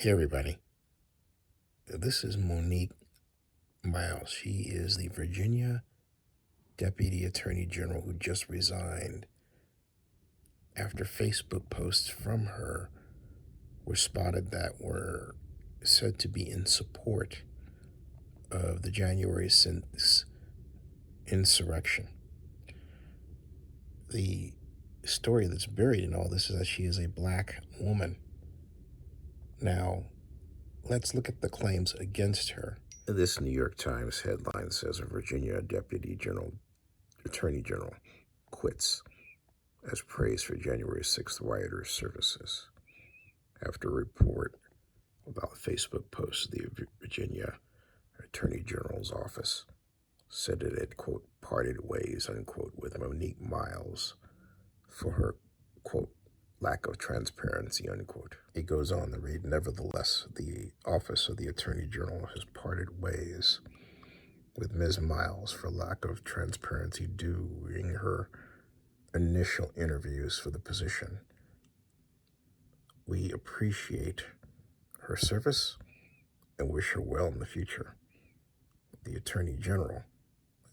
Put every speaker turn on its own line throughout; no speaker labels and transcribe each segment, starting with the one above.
Hey everybody, this is Monique A. She is the Virginia Deputy Attorney General who just resigned after Facebook posts from her were spotted that were said to be in support of the January 6th insurrection. The story that's buried in all this is that she is a black woman. Now, let's look at the claims against her. This New York Times headline says a Virginia Attorney General quits as praise for January 6th rioters' services after a report about Facebook posts. The Virginia Attorney General's office said it had, quote, parted ways, unquote, with Monique Miles for her, quote, lack of transparency, unquote. It goes on to read, nevertheless, the Office of the Attorney General has parted ways with Ms. Miles for lack of transparency during her initial interviews for the position. We appreciate her service and wish her well in the future. The Attorney General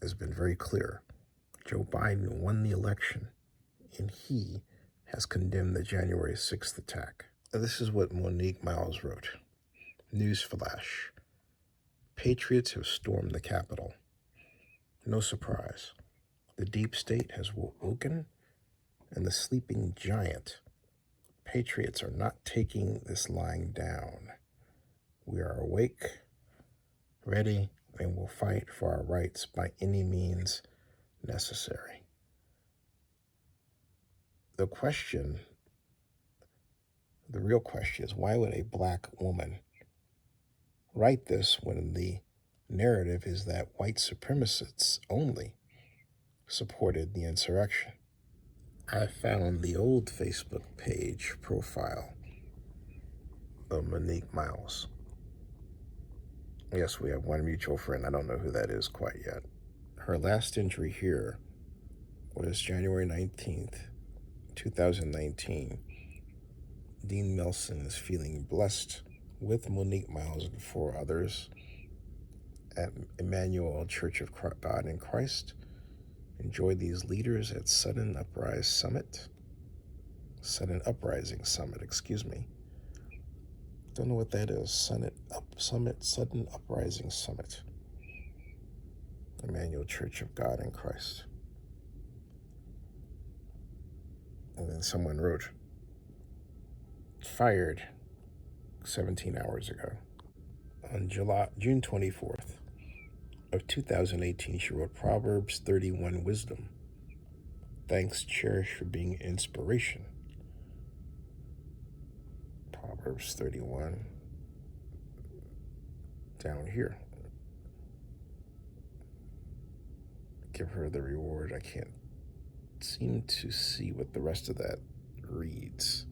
has been very clear. Joe Biden won the election, and he has condemned the January 6th attack. This is what Monique Miles wrote. Newsflash. Patriots have stormed the Capitol. No surprise. The deep state has woken, and the sleeping giant. Patriots are not taking this lying down. We are awake, ready, and will fight for our rights by any means necessary. The real question is, why would a black woman write this when the narrative is that white supremacists only supported the insurrection? I found the old Facebook page profile of Monique Miles. Yes, we have one mutual friend. I don't know who that is quite yet. Her last entry here was January 19th, 2019. Dean Melson is feeling blessed with Monique Miles and four others at Emmanuel Church of God in Christ. Enjoy these leaders at Sudden Uprising Summit. Sudden Don't know what that is. Sudden Uprising Summit. Emmanuel Church of God in Christ. And then someone wrote, fired 17 hours ago. On June 24th of 2018, she wrote Proverbs 31 wisdom. Thanks, cherish for being inspiration. Proverbs 31 down here. Give her the reward. I can't seem to see what the rest of that reads.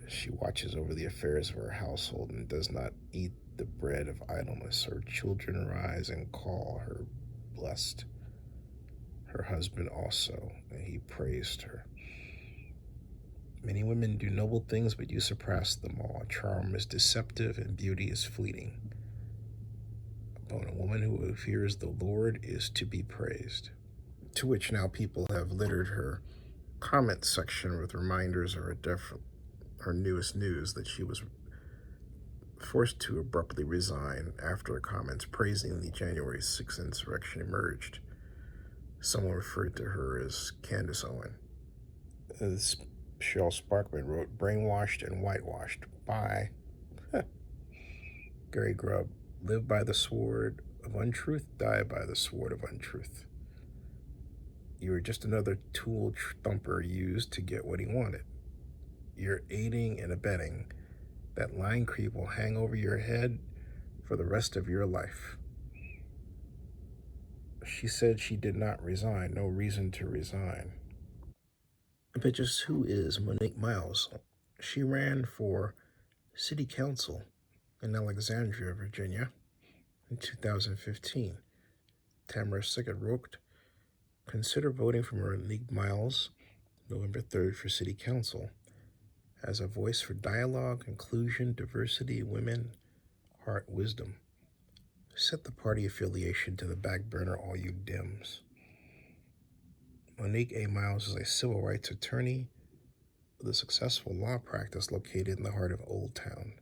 She watches over the affairs of her household and does not eat the bread of idleness. Her children rise and call her blessed. Her husband also, and he praised her. Many women do noble things, but you surpass them all. Charm is deceptive and beauty is fleeting. But a woman who fears the Lord is to be praised. To which now people have littered her comment section with reminders of her newest news that she was forced to abruptly resign after her comments praising the January 6th insurrection emerged. Someone referred to her as Candace Owen. As Cheryl Sparkman wrote, brainwashed and whitewashed. Bye. Gary Grubb, live by the sword of untruth, die by the sword of untruth. You were just another tool thumper used to get what he wanted. You're aiding and abetting. That line creep will hang over your head for the rest of your life. She said she did not resign, no reason to resign. But just who is Monique Miles? She ran for city council in Alexandria, Virginia in 2015. Tamara Sickett wrote, consider voting for Monique Miles November 3rd for city council as a voice for dialogue, inclusion, diversity, women, heart, wisdom. Set the party affiliation to the back burner, all you Dems. Monique A. Miles is a civil rights attorney with a successful law practice located in the heart of Old Town.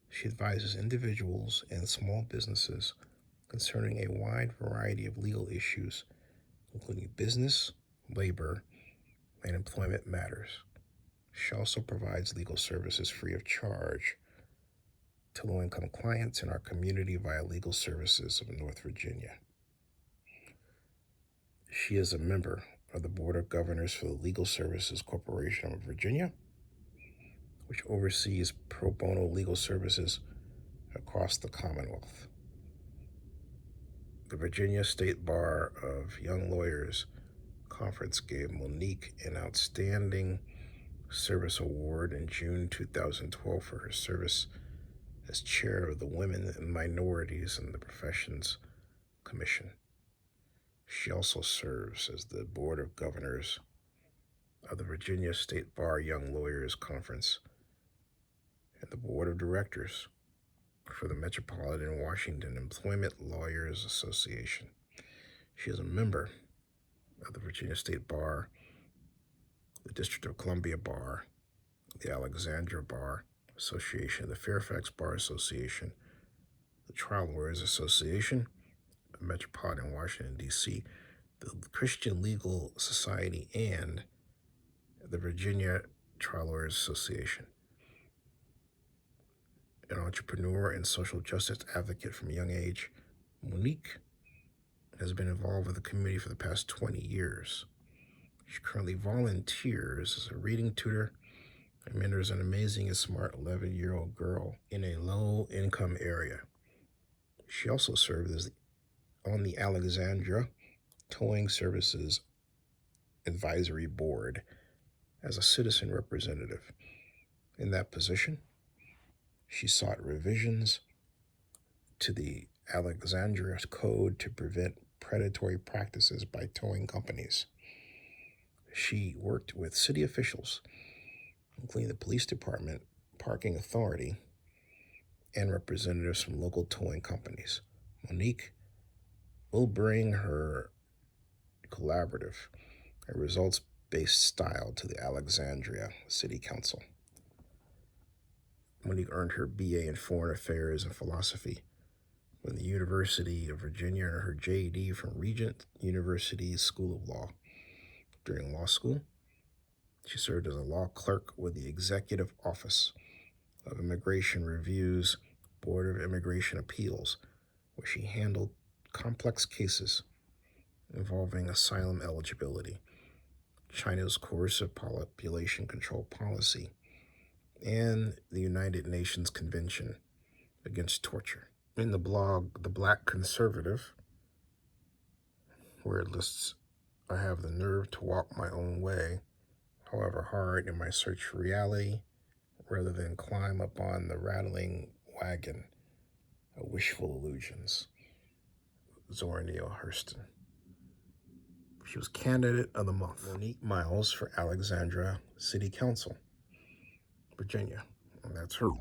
She advises individuals and small businesses concerning a wide variety of legal issues, including business, labor, and employment matters. She also provides legal services free of charge to low-income clients in our community via Legal Services of North Virginia. She is a member of the Board of Governors for the Legal Services Corporation of Virginia, which oversees pro bono legal services across the Commonwealth. The Virginia State Bar of Young Lawyers Conference gave Monique an Outstanding Service Award in June 2012 for her service as chair of the Women and Minorities in the Professions Commission. She also serves as the Board of Governors of the Virginia State Bar Young Lawyers Conference and the Board of Directors for the Metropolitan Washington Employment Lawyers Association. She is a member of the Virginia State Bar, the District of Columbia Bar, the Alexandria Bar Association, the Fairfax Bar Association, the Trial Lawyers Association of Metropolitan Washington, D.C., the Christian Legal Society, and the Virginia Trial Lawyers Association. An entrepreneur and social justice advocate from a young age, Monique has been involved with the community for the past 20 years. She currently volunteers as a reading tutor and mentors an amazing and smart 11-year-old girl in a low-income area. She also served on the Alexandria Towing Services Advisory Board as a citizen representative. In that position, she sought revisions to the Alexandria Code to prevent predatory practices by towing companies. She worked with city officials, including the police department, parking authority, and representatives from local towing companies. Monique will bring her collaborative and results-based style to the Alexandria City Council. Monique earned her BA in Foreign Affairs and Philosophy from the University of Virginia and her JD from Regent University School of Law. During law school, she served as a law clerk with the Executive Office of Immigration Review's Board of Immigration Appeals, where she handled complex cases involving asylum eligibility, China's coercive population control policy, and the United Nations Convention Against Torture. In the blog, The Black Conservative, where it lists, I have the nerve to walk my own way, however hard, in my search for reality, rather than climb upon the rattling wagon of wishful illusions. Zora Neale Hurston. She was candidate of the month. Monique Miles for Alexandria City Council, Virginia. And that's her.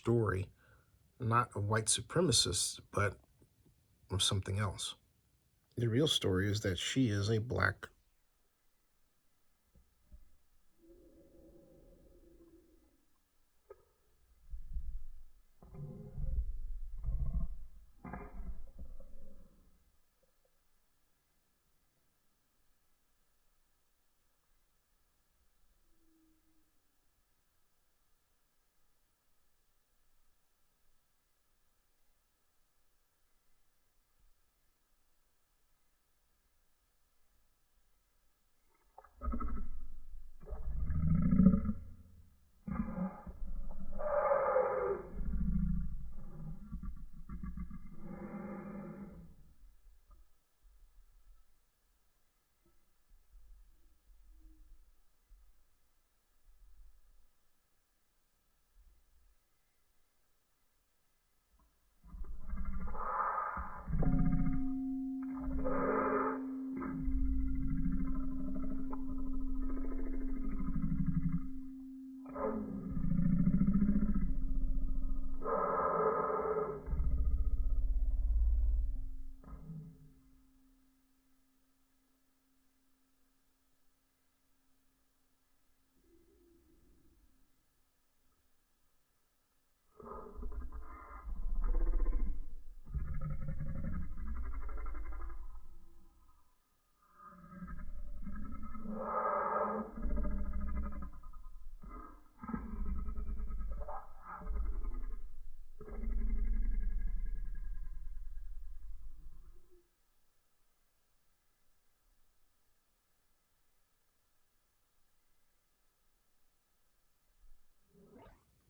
story, not of white supremacists, but of something else. The real story is that she is a black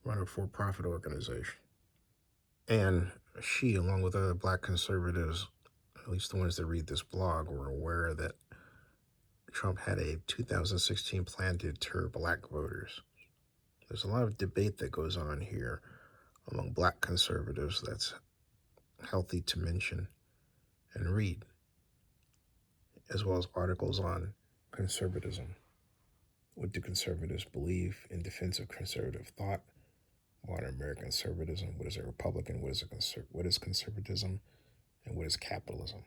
run a for-profit organization. And she, along with other black conservatives, at least the ones that read this blog, were aware that Trump had a 2016 plan to deter black voters. There's a lot of debate that goes on here among black conservatives that's healthy to mention and read, as well as articles on conservatism. What do conservatives believe in defense of conservative thought? Modern American conservatism. What is a Republican? What is conservatism? And what is capitalism?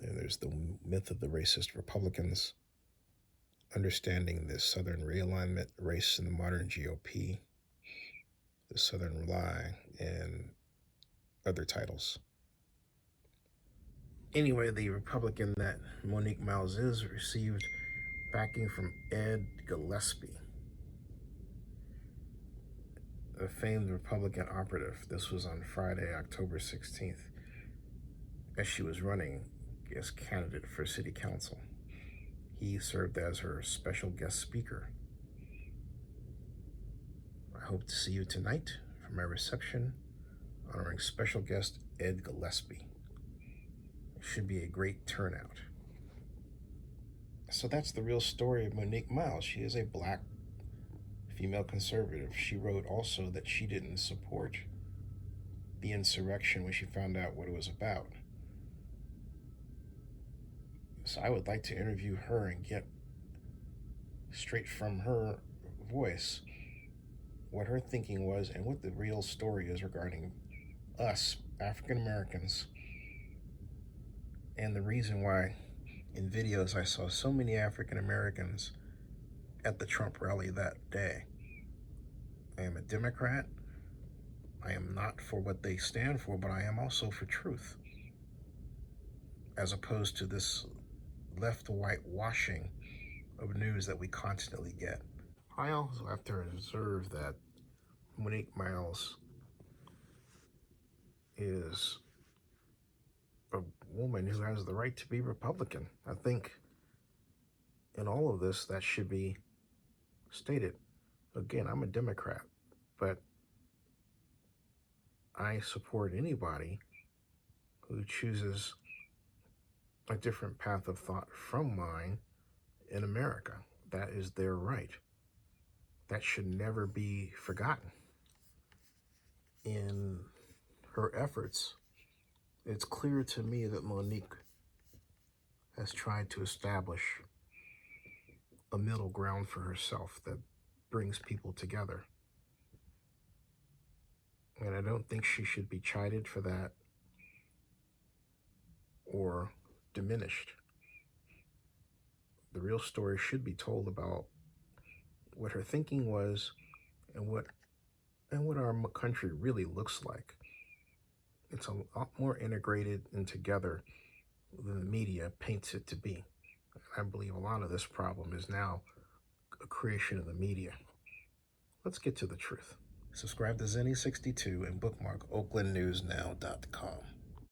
And there's the myth of the racist Republicans, understanding the Southern realignment, race in the modern GOP, the Southern lie, and other titles. Anyway, the Republican that Monique Miles is received backing from Ed Gillespie, a famed Republican operative. This was on Friday, October 16th, as she was running as candidate for city council. He served as her special guest speaker. I hope to see you tonight for my reception honoring special guest Ed Gillespie. It should be a great turnout. So that's the real story of Monique Miles. She is a black female conservative. She wrote also that she didn't support the insurrection when she found out what it was about. So I would like to interview her and get straight from her voice what her thinking was and what the real story is regarding us, African Americans, and the reason why in videos I saw so many African Americans at the Trump rally that day. I am a Democrat. I am not for what they stand for, but I am also for truth, as opposed to this left to white washing of news that we constantly get. I also have to observe that Monique Miles is a woman who has the right to be Republican. I think in all of this that should be stated. Again, I'm a Democrat, but I support anybody who chooses a different path of thought from mine in America. That is their right. That should never be forgotten. In her efforts, it's clear to me that Monique has tried to establish a middle ground for herself that brings people together. And I don't think she should be chided for that or diminished. The real story should be told about what her thinking was and what our country really looks like. It's a lot more integrated and together than the media paints it to be. I believe a lot of this problem is now a creation of the media. Let's get to the truth. Subscribe to Zenny62 and bookmark oaklandnewsnow.com.